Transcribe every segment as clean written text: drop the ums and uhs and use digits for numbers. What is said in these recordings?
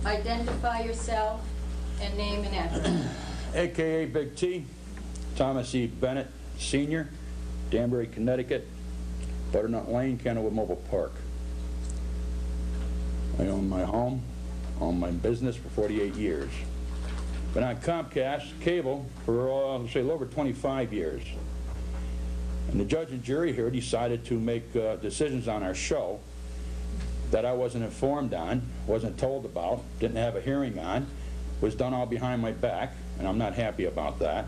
Identify yourself and name and address. AKA Big T, Thomas E. Bennett, Sr., Danbury, Connecticut, Butternut Lane, Kenilworth Mobile Park. I own my home, own my business for 48 years. Been on Comcast cable for, say, a little over 25 years. And the judge and jury here decided to make decisions on our show that I wasn't informed on, wasn't told about, didn't have a hearing on, was done all behind my back, and I'm not happy about that.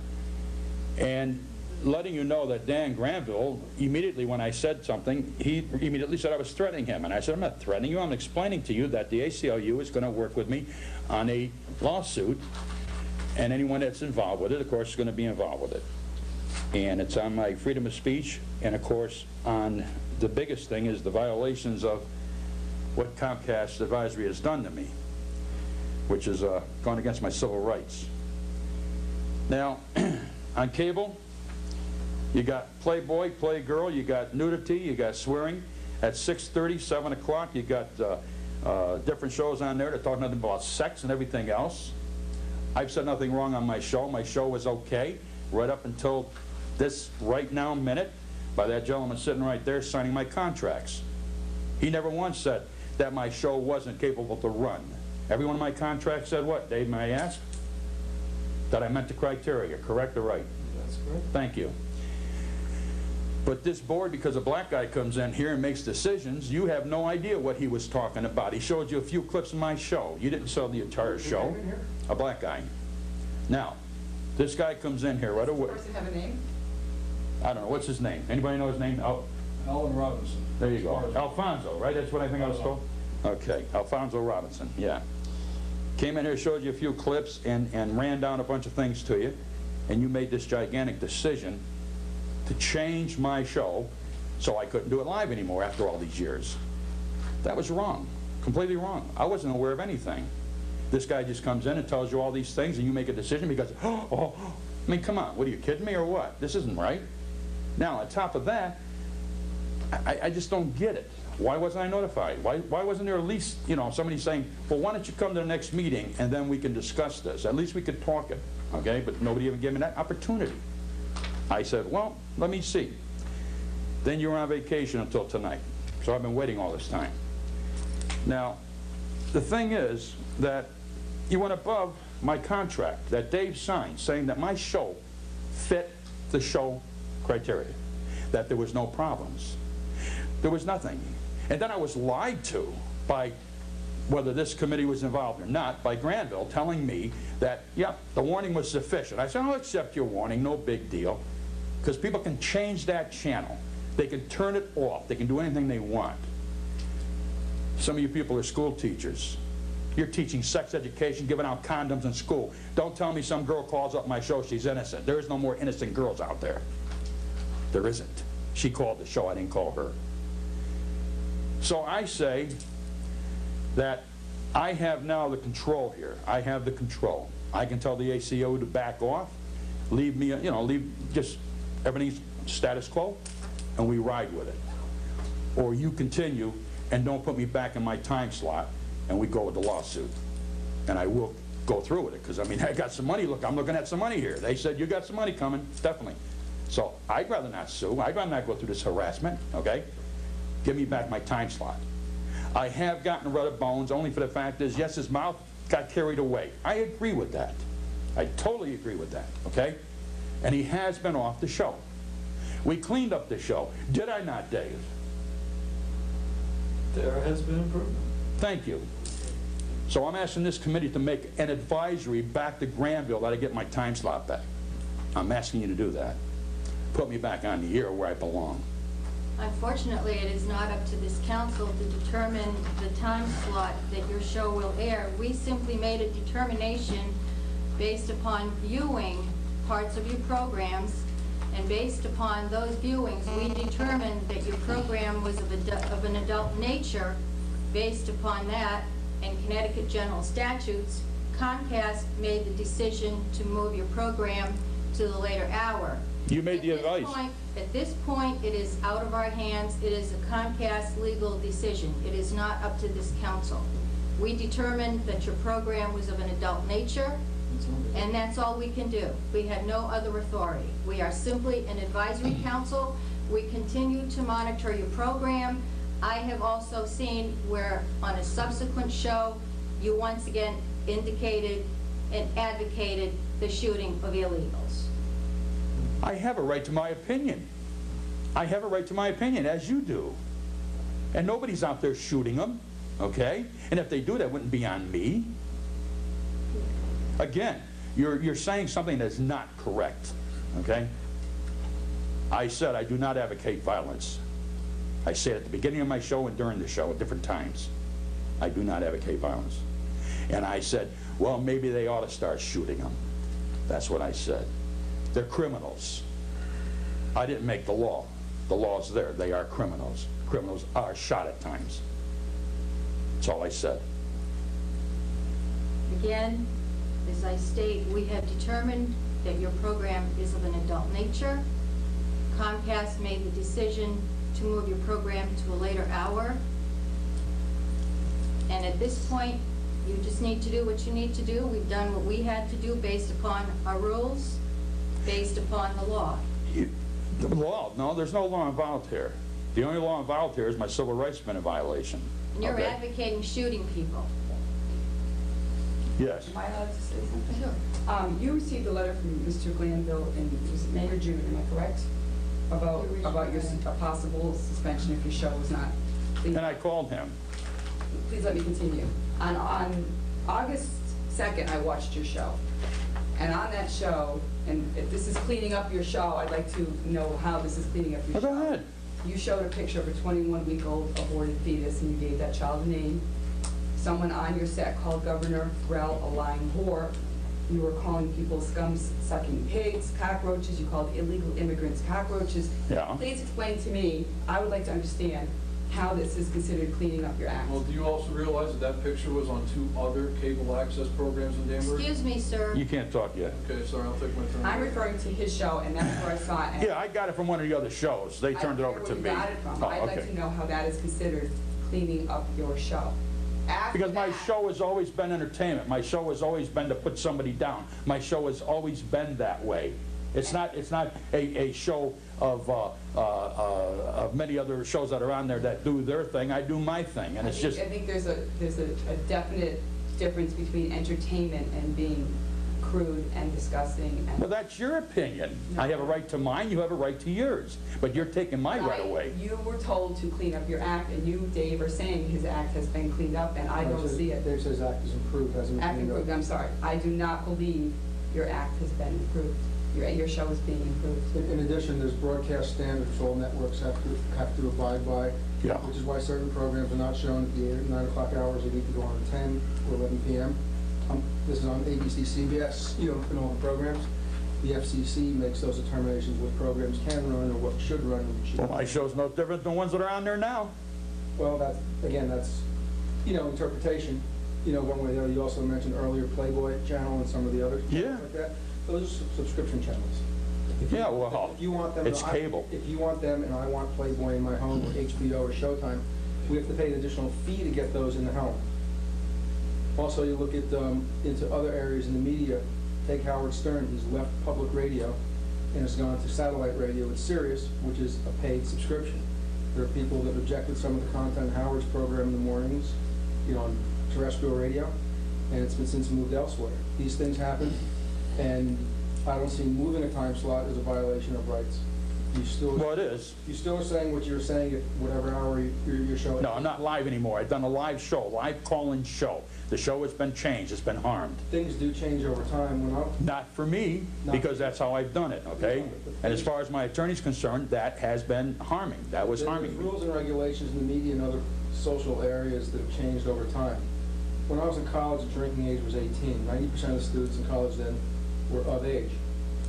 And letting you know that Dan Granville, immediately when I said something, he immediately said I was threatening him. And I said, I'm not threatening you, I'm explaining to you that the ACLU is going to work with me on a lawsuit, and anyone that's involved with it, of course, is going to be involved with it. And it's on my freedom of speech, and of course, on the biggest thing is the violations of what Comcast Advisory has done to me, which has gone against my civil rights. Now, on cable, you got Playboy, Playgirl, you got nudity, you got swearing. At 6:30, 7 o'clock, you got different shows on there that talk nothing about sex and everything else. I've said nothing wrong on my show. My show was okay right up until this right now minute by that gentleman sitting right there signing my contracts. He never once said that my show wasn't capable to run. Every one of my contracts said what, Dave, may I ask? That I met the criteria, correct or right? That's correct. Thank you. But this board, because a black guy comes in here and makes decisions, you have no idea what he was talking about. He showed you a few clips of my show. You didn't sell the entire show. A black guy. Now, this guy comes in here right away. Does the person have a name? I don't know. What's his name? Anybody know his name? Alan Robinson. There you go. Alfonso, right? That's what I think I was told? Okay. Alfonso Robinson, yeah. Came in here, showed you a few clips, and ran down a bunch of things to you, and you made this gigantic decision to change my show so I couldn't do it live anymore after all these years. That was wrong. Completely wrong. I wasn't aware of anything. This guy just comes in and tells you all these things, and you make a decision because, I mean, come on, what, are you kidding me or what? This isn't right. Now, on top of that, I just don't get it. Why wasn't I notified? Why wasn't there at least, you know, somebody saying, well, why don't you come to the next meeting and then we can discuss this? At least we could talk it, okay? But nobody even gave me that opportunity. I said, well, let me see. Then you were on vacation until tonight. So I've been waiting all this time. Now, the thing is that you went above my contract that Dave signed saying that my show fit the show criteria, that there was no problems. There was nothing. And then I was lied to by, whether this committee was involved or not, by Granville telling me that, yeah, the warning was sufficient. I said, I'll accept your warning, no big deal, because people can change that channel. They can turn it off. They can do anything they want. Some of you people are school teachers. You're teaching sex education, giving out condoms in school. Don't tell me some girl calls up my show, she's innocent. There is no more innocent girls out there. There isn't. She called the show, I didn't call her. So I say that I have now the control here. I have the control. I can tell the ACO to back off, leave me, you know, leave just everything's status quo, and we ride with it. Or you continue and don't put me back in my time slot, and we go with the lawsuit. And I will go through with it, because, I mean, I got some money. Look, I'm looking at some money here. They said, you got some money coming, definitely. So I'd rather not sue. I'd rather not go through this harassment, okay? Give me back my time slot. I have gotten rid of bones, only for the fact is, yes, his mouth got carried away. I agree with that. I totally agree with that, okay? And he has been off the show. We cleaned up the show. Did I not, Dave? There has been improvement. Thank you. So I'm asking this committee to make an advisory back to Granville that I get my time slot back. I'm asking you to do that. Put me back on the air where I belong. Unfortunately, it is not up to this council to determine the time slot that your show will air. We simply made a determination based upon viewing parts of your programs, and based upon those viewings, we determined that your program was of an adult nature. Based upon that, and Connecticut general statutes, Comcast made the decision to move your program to the later hour. You made the advice. At this point, it is out of our hands. It is a Comcast legal decision. It is not up to this council. We determined that your program was of an adult nature, and that's all we can do. We have no other authority. We are simply an advisory council. We continue to monitor your program. I have also seen where on a subsequent show, you once again indicated and advocated the shooting of illegals. I have a right to my opinion. I have a right to my opinion, as you do. And nobody's out there shooting them, okay? And if they do, that wouldn't be on me. Again, you're saying something that's not correct, okay? I said I do not advocate violence. I say it at the beginning of my show and during the show at different times. I do not advocate violence. And I said, well, maybe they ought to start shooting them. That's what I said. They're criminals. I didn't make the law. The law's there. They are criminals. Criminals are shot at times. That's all I said. Again, as I state, we have determined that your program is of an adult nature. Comcast made the decision to move your program to a later hour. And at this point, you just need to do what you need to do. We've done what we had to do based upon our rules, based upon the law. The law? No, there's no law involved here. The only law involved here is my civil rights been in violation. And you're okay? advocating shooting people. Yes. Am I allowed to say something? Sure. You received a letter from Mr. Glanville in, was it May or June, am I correct? About your a possible suspension if your show was not clean. And I called him. Please let me continue. On August 2nd, I watched your show. And on that show, and if this is cleaning up your show, I'd like to know how this is cleaning up your show. Go ahead. You showed a picture of a 21-week-old aborted fetus, and you gave that child a name. Someone on your set called Governor Rel a lying whore. You were calling people scum-sucking pigs, cockroaches. You called illegal immigrants cockroaches. Yeah. Please explain to me, I would like to understand how this is considered cleaning up your act. Well, do you also realize that that picture was on 2 other cable access programs in Danbury? Excuse me, sir. You can't talk yet. Okay, sorry, I'll take my turn. I'm referring to his show, and that's where I saw it. Yeah, I got it from one of the other shows. They turned it over to me. I don't care where you got it from. Oh, I'd like okay. to know how that is considered cleaning up your show. After Because my that- show has always been entertainment. My show has always been to put somebody down. My show has always been that way. It's not a show of many other shows that are on there that do their thing. I do my thing, and it's just. I think there's a definite difference between entertainment and being crude and disgusting. And Well, that's your opinion. I have a right to mine. You have a right to yours. But you're taking my right away. You were told to clean up your act, and you, Dave, are saying his act has been cleaned up, and I don't see it. Dave says act is improved, hasn't been Act cleaned up. improved, I'm sorry. I do not believe your act has been improved. Your show is being improved. In addition, there's broadcast standards all networks have to abide by, Yeah. which is why certain programs are not shown at the 8 or 9 o'clock hours. They need to go on at 10 or 11 p.m. This is on ABC, CBS, in all the programs. The FCC makes those determinations what programs can run or what should run and what should Well, not. my show's no different than the ones that are on there now. Well, that's interpretation, one way or the other. You also mentioned earlier Playboy channel and some of the other Yeah. channels like that. Those are subscription channels. Yeah, well, If you want them, it's cable. If you want them and I want Playboy in my home or HBO or Showtime, we have to pay an additional fee to get those in the home. Also, you look at into other areas in the media. Take Howard Stern. He's left public radio and has gone to satellite radio with Sirius, which is a paid subscription. There are people that rejected some of the content in Howard's program in the mornings, on terrestrial radio, and it's been since moved elsewhere. These things happen, and I don't see moving a time slot as a violation of rights. Well, it is. You still are saying what you're saying at whatever hour your show is? No, I'm not live anymore. I've done a live show, live call-in show. The show has been changed. It's been harmed. Things do change over time. Not for me, because that's how I've done it, okay? And as far as my attorney's concerned, that has been harming. That was harming There's me. rules and regulations in the media and other social areas that have changed over time. When I was in college, the drinking age was 18. 90% of the students in college then were of age.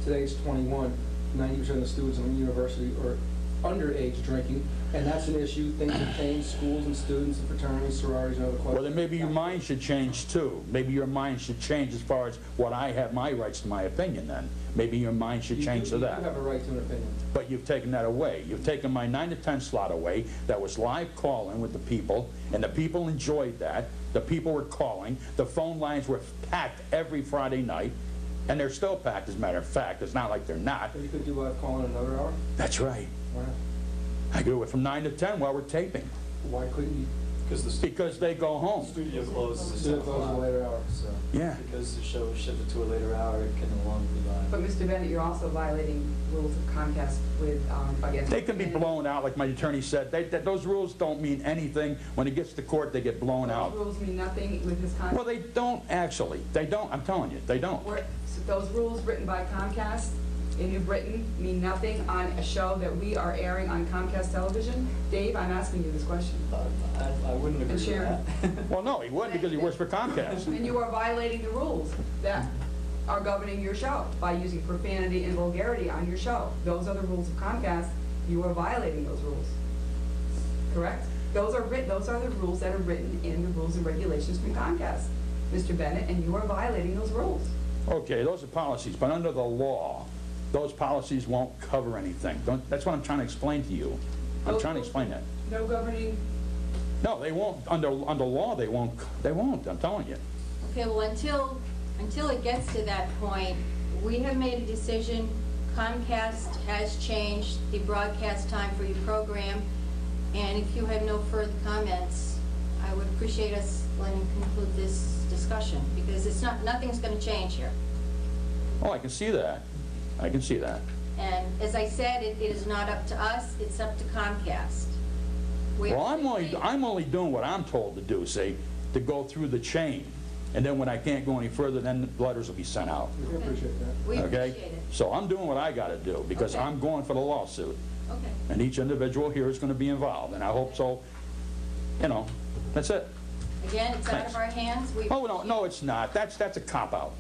Today it's 21. 90% of the students in the university are underage drinking, and that's an issue. Things have changed. Schools and students and fraternities, sororities, and other clubs. Well, then maybe your mind should change too. Maybe your mind should change as far as what I have my rights to my opinion then. Maybe your mind should change to that. You have a right to an opinion. But you've taken that away. You've taken my 9 to 10 slot away. That was live call-in with the people, and the people enjoyed that. The people were calling. The phone lines were packed every Friday night, and they're still packed, as a matter of fact. It's not like they're not. So you could do live call in another hour? That's right. Why not? I do it from 9 to 10 while we're taping, Why couldn't you? because they go home. Studio closes Do at it 7 close at a o'clock. later hour. So, Yeah. because the show was shifted to a later hour, it can no longer be live. But Mr. Bennett, you're also violating rules of Comcast with, against. They can be blown out, like my attorney said. Those rules don't mean anything. When it gets to court, they get blown out. Those rules mean nothing with his contract? Well, they don't actually. They don't. I'm telling you, they don't. So those rules written by Comcast in New Britain mean nothing on a show that we are airing on Comcast television? Dave, I'm asking you this question. I wouldn't agree with Sharon? that. Well, no, he wouldn't because he works for Comcast. And you are violating the rules that are governing your show by using profanity and vulgarity on your show. Those are the rules of Comcast. You are violating those rules. Correct? Those are the rules that are written in the rules and regulations from Comcast, Mr. Bennett, and you are violating those rules. Okay, those are policies, but under the law, those policies won't cover anything. That's what I'm trying to explain to you. I'm trying to explain that. No governing. No, they won't. Under law, they won't. They won't. I'm telling you. Okay, well, until it gets to that point, we have made a decision. Comcast has changed the broadcast time for your program, and if you have no further comments, I would appreciate us letting conclude this discussion, because nothing's going to change here. Oh, I can see that. I can see that. And as I said, it is not up to us, it's up to Comcast. Well, I'm only doing what I'm told to do, see, to go through the chain. And then when I can't go any further, then the letters will be sent out. We appreciate that. We Okay? appreciate it. So I'm doing what I got to do because Okay. I'm going for the lawsuit. Okay. And each individual here is going to be involved. And I hope so, you know, that's it. Again, it's out Thanks. of our hands. We Oh, no, it's not. That's a cop-out.